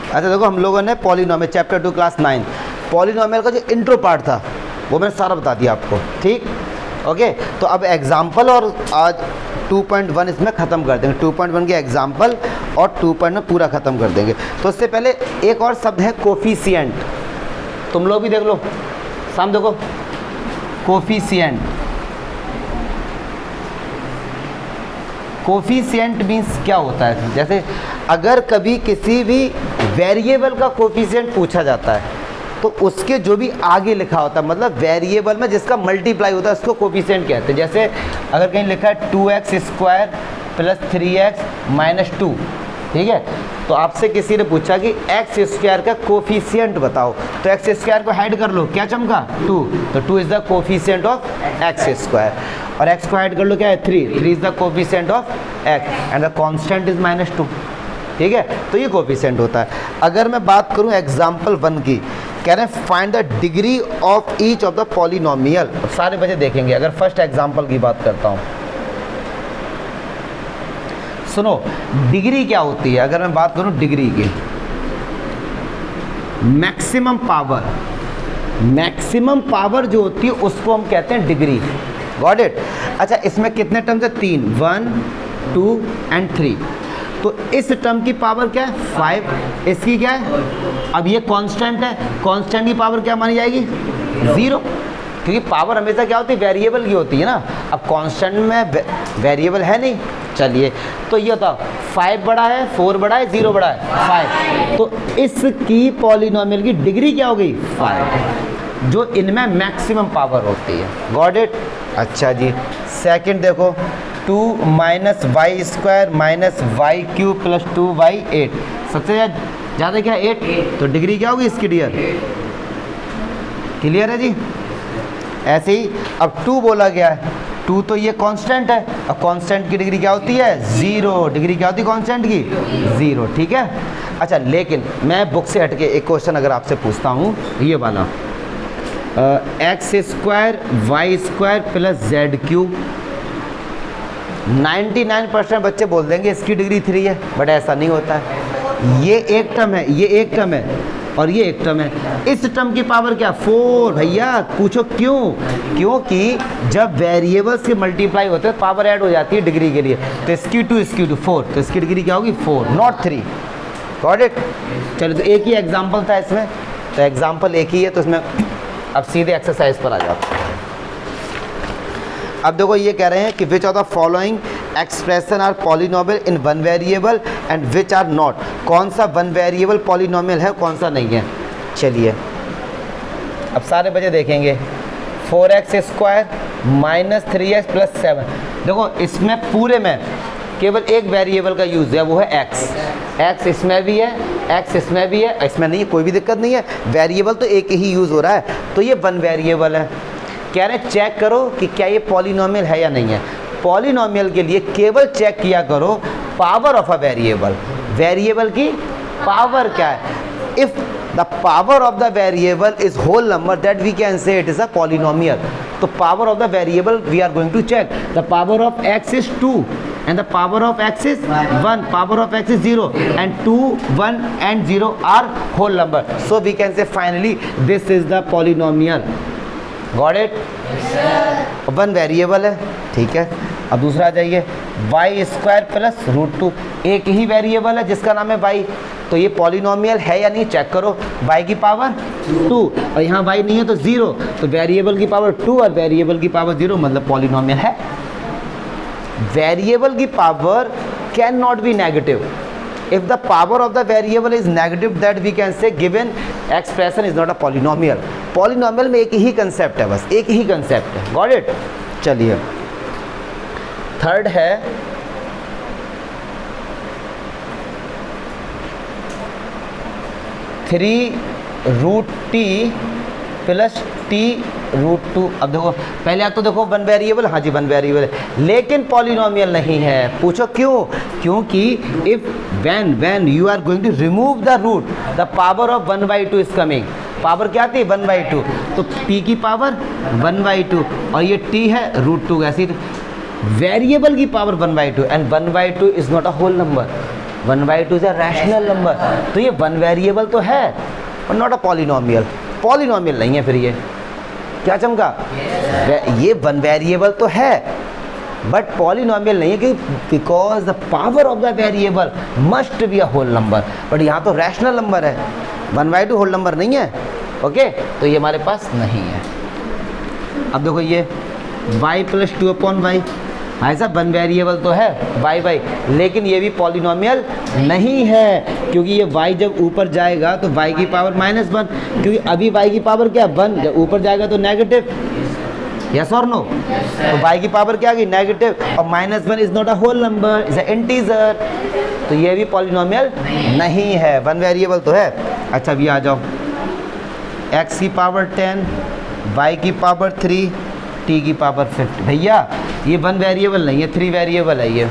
अच्छा देखो, हम लोगों ने पॉलिनोमियल चैप्टर 2 क्लास 9 पॉलिनोमियल का जो इंट्रो पार्ट था वो मैंने सारा बता दिया आपको, ठीक। ओके, तो अब एग्जाम्पल और आज 2.1 इसमें ख़त्म कर देंगे। 2.1 के एग्जाम्पल और 2.1 पूरा ख़त्म कर देंगे। तो उससे पहले एक और शब्द है कोफिशिएंट। तुम लोग भी देख लो, सामने देखो, कोफिशिएंट। कोफिशिएंट मीन्स क्या होता है? जैसे अगर कभी किसी भी वेरिएबल का कोफिशिएंट पूछा जाता है तो उसके जो भी आगे लिखा होता है, मतलब वेरिएबल में जिसका मल्टीप्लाई होता है उसको कोफिशिएंट कहते हैं। जैसे अगर कहीं लिखा है 2x² + 3x - 2, ठीक है, तो आपसे किसी ने पूछा कि x² का कोफिशिएंट बताओ, तो x² को हाइड कर लो, क्या चमका? 2, तो 2 is the coefficient of x², और x को हाइड कर लो, क्या है? 3 is the coefficient of x and the constant is -2, ठीक है। तो ये कोफिशिएंट होता है। अगर मैं बात करूं एग्जाम्पल 1 की, कह रहे हैं find the degree of each of the polynomial. सारे बच्चे देखेंगे। अगर फर्स्ट एग्जाम्पल की बात करता हूं, सुनो, डिग्री क्या होती है? अगर मैं बात करूं डिग्री की, मैक्सिमम पावर, मैक्सिमम पावर जो होती है उसको हम कहते हैं डिग्री। Got it? अच्छा, इसमें कितने टर्म्स है? 3, 1, 2 एंड 3। तो इस टर्म की पावर क्या है? 5। इसकी क्या है? अब ये कांस्टेंट है, कांस्टेंट की पावर क्या मानी जाएगी? 0, क्योंकि पावर हमेशा क्या होती है? वेरिएबल की होती है ना। अब कांस्टेंट में वेरिएबल है नहीं। चलिए, तो ये होता 5 बड़ा है, 4 बड़ा है, 0 बड़ा है, 5। तो इसकी पॉलिनोमियल की डिग्री क्या हो गई? 5, जो इनमें मैक्सिमम पावर होती है। Got it? अच्छा जी, सेकंड देखो, 2 - y² - y³ + 2y8, सबसे ज़्यादा क्या? 8। तो डिग्री क्या होगी इसकी डियर? क्लियर है जी? ऐसे ही अब 2 बोला गया है, 2 तो ये कांस्टेंट है, और कांस्टेंट की डिग्री क्या होती है? 0। डिग्री क्या होती है कांस्टेंट की? 0, ठीक है। अच्छा, लेकिन मैं बुक से हटके एक क्वेश्चन अगर आपसे पूछता हूँ, ये वाला, x² y² + z³, 99% बच्चे बोल देंगे इसकी डिग्री 3 है, बट ऐसा नहीं होता है। ये एक टर्म है, ये एक टर्म है, और ये एक टर्म है। इस टर्म की पावर क्या? 4। भैया पूछो क्यों? क्योंकि जब वेरिएबल्स के मल्टीप्लाई होते हैं पावर ऐड हो जाती है डिग्री के लिए। तो इसकी 2 4, तो इसकी डिग्री क्या होगी? 4, नॉट 3। Got it? चलो, तो एक ही एग्जाम्पल था इसमें, तो एग्जाम्पल एक ही है, तो इसमें अब सीधे एक्सरसाइज पर आ जाते हैं। अब देखो, ये कह रहे हैं कि which of the following expression are polynomial in one variable and which are not. कौन सा वन वेरिएबल पॉलिनोमियल है, कौन सा नहीं है? चलिए, अब सारे बच्चे देखेंगे। 4x² - 3x + 7। देखो, इसमें पूरे में केवल एक वेरिएबल का यूज़ है, वो है x इसमें भी है, x इसमें भी है, इसमें नहीं है, कोई भी दिक्कत नहीं है। वेरिएबल तो एक ही यूज़ हो रहा है, तो ये वन वेरिएबल है। कह रहे हैं चेक करो कि क्या ये पॉलिनोमियल है या नहीं है। पॉलिनोमियल के लिए केवल चेक किया करो power of a variable. Variable की पावर क्या है? If the power of the variable is whole number, that we can say it is a polynomial. तो power of the variable we are going to check. The power of x is 2 and the power of x is 1, power of x is 0, and 2, 1 and 0 are whole number. So we can say finally this is the polynomial. Got it? One variable है, ठीक है। अब दूसरा आ जाइए, y² + √2, एक ही variable है जिसका नाम है y, तो ये पॉलिनोमियल है या नहीं चेक करो। y की पावर 2 और यहाँ y नहीं है तो 0, तो वेरिएबल की पावर 2 और वेरिएबल की पावर 0, मतलब पॉलिनोमियल है। वेरिएबल की power can not be negative. If the power of the variable is negative, that we can say given expression is not a polynomial. Polynomial में एक ही कंसेप्ट है, बस एक ही कंसेप्ट है। Got it? चलिए, थर्ड है (3√t + t√2). अब देखो, पहले आप तो देखो वन वेरिएबल, हाँ जी वन वेरिएबल है, लेकिन पॉलिनोमियल नहीं है। पूछो क्यों? क्योंकि if when you are going to remove the root, the power of 1/2 is coming. Power क्या आती है? 1/2, तो t की पावर 1/2 और ये t है √2। ऐसी वेरिएबल की power 1/2 and 1/2 is not a whole number. 1/2 is a rational number, तो ये वन वेरिएबल तो है और नॉट अ पॉलिनोमियल। पॉलिनोमियल नहीं है फिर ये, क्या चमका? ये वन वेरिएबल तो है बट पॉलिनोमियल नहीं है, कि because the power of the variable must be a whole number, but यहाँ तो रैशनल नंबर है, 1/2 होल नंबर नहीं है। ओके, तो ये हमारे पास नहीं है। अब देखो ये y प्लस 2/y, भाई साहब वन वेरिएबल तो है y, लेकिन ये भी पॉलिनोमियल नहीं है, क्योंकि ये y जब ऊपर जाएगा तो y की पावर -1, क्योंकि अभी y की पावर क्या 1, जब ऊपर जाएगा तो नेगेटिव, यस और नो? तो y की पावर क्या आ गई? नेगेटिव, और -1 is not a whole number, is a integer, तो ये भी पॉलिनोमियल नहीं है, वन वेरिएबल तो है। अच्छा अभी आ जाओ, x की पावर 10, y की पावर 3, t की पावर 50, भैया ये वन वेरिएबल नहीं है, 3 वेरिएबल है ये,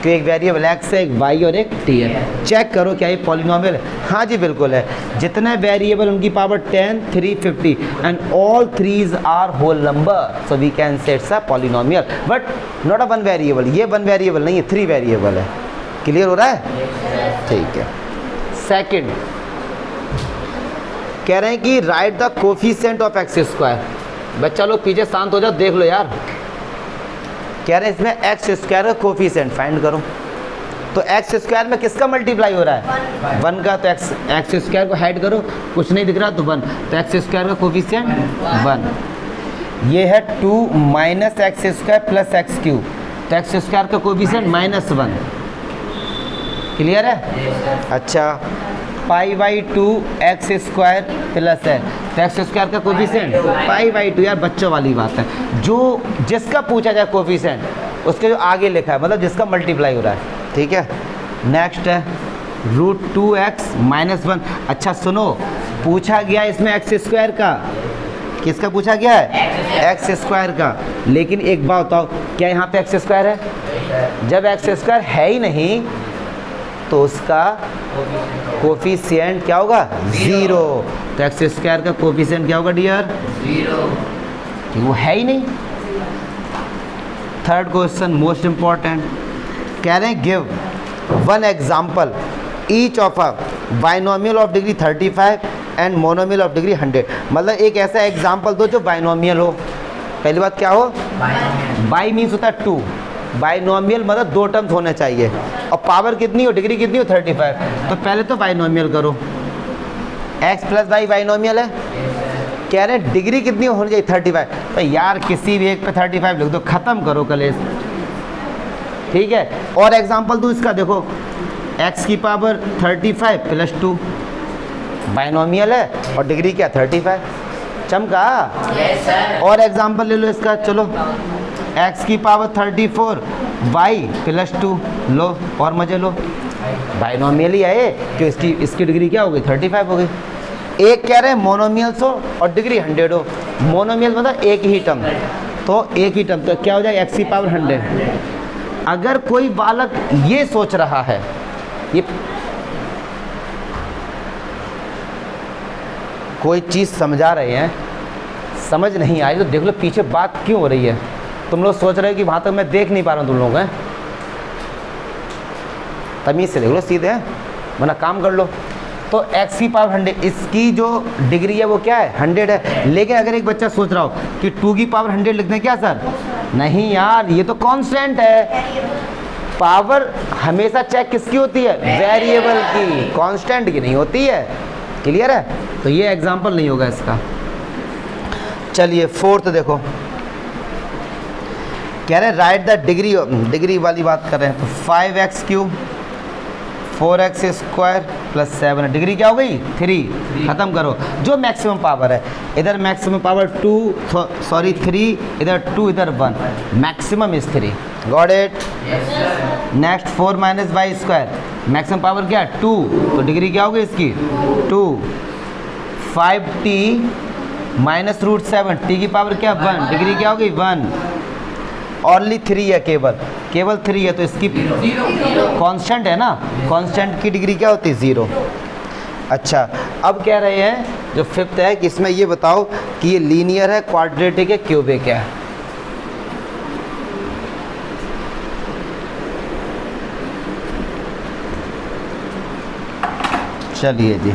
कि एक वेरिएबल x है, एक y और एक t है। चेक करो क्या ये पॉलिनोमियल है? हाँ जी बिल्कुल है, जितने वेरिएबल उनकी power 10, 3, 50 and all threes are whole numbers, so we can say it's a polynomial but not a one variable. ये वन वेरिएबल नहीं है, 3 वेरिएबल है। क्लियर हो रहा है? ठीक है। सेकंड कह रहे हैं कि right the coefficient of x square. बच्चा लोग पीछे शांत हो जाओ, देख लो यार। कह रहे हैं इसमें एक्स स्क्वायर का कोफिशिएंट फाइंड करो, तो एक्स स्क्वायर में किसका मल्टीप्लाई हो रहा है? 1 का, तो एक्स स्क्वायर को हाइड करो, कुछ नहीं दिख रहा तो 1, तो एक्स स्क्वायर का कोफिशिएंट 1। ये है 2 minus x square plus x cube, तो एक्स स्क्वायर का कोफिशिएंट -1। क्लियर है? अच्छा π/2 एक्स स्क्वायर प्लस है, तो एक्स स्क्वायर का कोफिशिएंट π/2। यार बच्चों वाली बात है, जो जिसका पूछा जाए कोफिशिएंट उसके जो आगे लिखा है, मतलब जिसका मल्टीप्लाई हो रहा है। ठीक है, नेक्स्ट है √2x - 1। अच्छा सुनो, पूछा गया इसमें एक्स स्क्वायर का, किसका पूछा गया है? एक्स स्क्वायर का। लेकिन एक बात बताओ, क्या यहाँ पे एक्स स्क्वायर है? जब एक्स स्क्वायर है ही नहीं तो उसका कोफिशिएंट क्या होगा? 0। तो एक्स स्क्वायर का कोफिशिएंट क्या होगा डियर? 0। वो है ही नहीं। थर्ड क्वेश्चन मोस्ट इंपॉर्टेंट, कह रहे हैं give one example each of a binomial of degree 35 and monomial of degree 100। मतलब एक ऐसा एग्जाम्पल दो जो बाइनोमियल हो। पहली बात क्या हो? बाई मीन्स होता है 2, बाइनोमियल मतलब 2 टर्म्स होने चाहिए, और पावर कितनी हो, डिग्री कितनी हो? 35। तो पहले तो बाइनोमियल करो, x प्लस वाई बाइनोमियल है। कह रहे हैं डिग्री कितनी होनी चाहिए? 35। तो यार किसी भी एक पे 35 लिख दो, ख़त्म करो कलेश। ठीक है, और एग्जाम्पल दूँ इसका, देखो x की पावर 35 प्लस 2 बाइनोमियल है और डिग्री क्या? 35। चमका? yes, sir। और एग्जाम्पल ले लो इसका, चलो x की पावर 34 y प्लस 2 लो और मजे लो, बाइनोमियल ही है कि इसकी डिग्री क्या हो गई? 35 हो गई। एक कह रहे हैं मोनोमियल्स हो और डिग्री 100 हो। मोनोमियल मतलब एक ही टर्म, तो एक ही टर्म, तो क्या हो जाए? x की पावर 100। अगर कोई बालक ये सोच रहा है, ये कोई चीज़ समझा रहे हैं, समझ नहीं आई तो देख लो पीछे बात क्यों हो रही है। तुम लोग सोच रहे हो कि वहाँ तक मैं देख नहीं पा रहा हूँ, तुम लोग हैं, तमीज़ से देख लो सीधे, वरना काम कर लो। तो x की पावर 100, इसकी जो डिग्री है वो क्या है? 100 है। लेकिन अगर एक बच्चा सोच रहा हो कि 2 की पावर 100 लिख दें क्या सर? नहीं यार, ये तो कांस्टेंट है। पावर हमेशा चेक किसकी होती है? वेरिएबल की, कांस्टेंट की नहीं होती है। क्लियर है? तो ये एग्जाम्पल नहीं होगा इसका। चलिए फोर्थ देखो, कह रहे हैं राइट द डिग्री, डिग्री वाली बात कर रहे हैं, तो 5x³ 4x² प्लस 7, डिग्री क्या हो गई? 3। खत्म करो। जो मैक्सिमम पावर है, इधर मैक्सिमम पावर 3, इधर 2, इधर 1, maximum is 3। Got it? Next 4 minus y², maximum power क्या? 2, तो डिग्री क्या हो गई इसकी? 2। 5t माइनस √7, t की पावर क्या? 1, डिग्री क्या हो गई? 1। ओनली 3 है, केवल 3 है, तो इसकी कांस्टेंट है ना, कांस्टेंट की डिग्री क्या होती है? 0। अच्छा, अब कह रहे हैं जो फिफ्थ है कि इसमें ये बताओ कि ये लीनियर है, क्वाड्रेटिक है, क्यूबिक है। चलिए जी,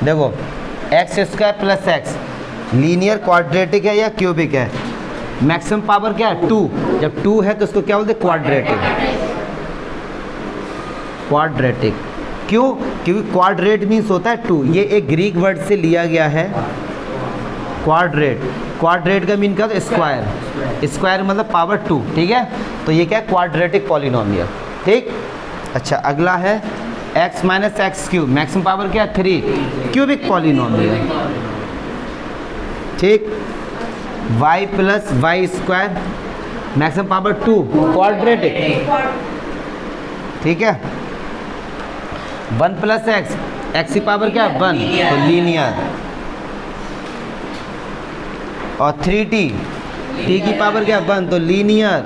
देखो x square plus x linear quadratic है या क्यूबिक है? मैक्सिमम पावर क्या है? 2। जब 2 है तो उसको क्या बोलते हैं? क्वाड्रेटिक। क्वाड्रेटिक क्यों? क्योंकि क्वाड्रेट मीन्स होता है 2। ये एक ग्रीक वर्ड से लिया गया है क्वाड्रेट। क्वाड्रेट का मीन क्या होता है? स्क्वायर। स्क्वायर मतलब पावर 2, ठीक है? तो ये क्या है? क्वाड्रेटिक पॉलिनोमियल, ठीक। अच्छा, अगला है x minus x cube, maximum power क्या है? 3, क्यूबिक पॉलिनोमियल, ठीक। y plus y square, maximum power 2, quadratic, ठीक है। 1 प्लस एक्स, एक्स की पावर क्या है? 1, तो लीनियर। और 3t, t की पावर क्या है? 1, तो लीनियर।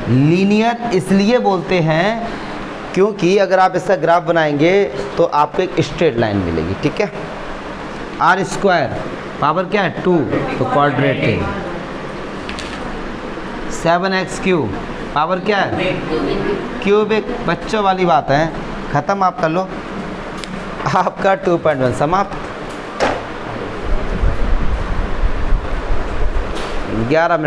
लीनियर इसलिए बोलते हैं क्योंकि अगर आप इसका ग्राफ बनाएंगे तो आपको एक स्ट्रेट लाइन मिलेगी, ठीक है। आर स्क्वायर पावर क्या है? 2, तो क्वाड्रेटिक। 7x क्यूब पावर क्या है? क्यूबिक। बच्चों वाली बात है, ख़त्म, आप कर लो। आपका 2.1 समाप्त। 11 मिनट।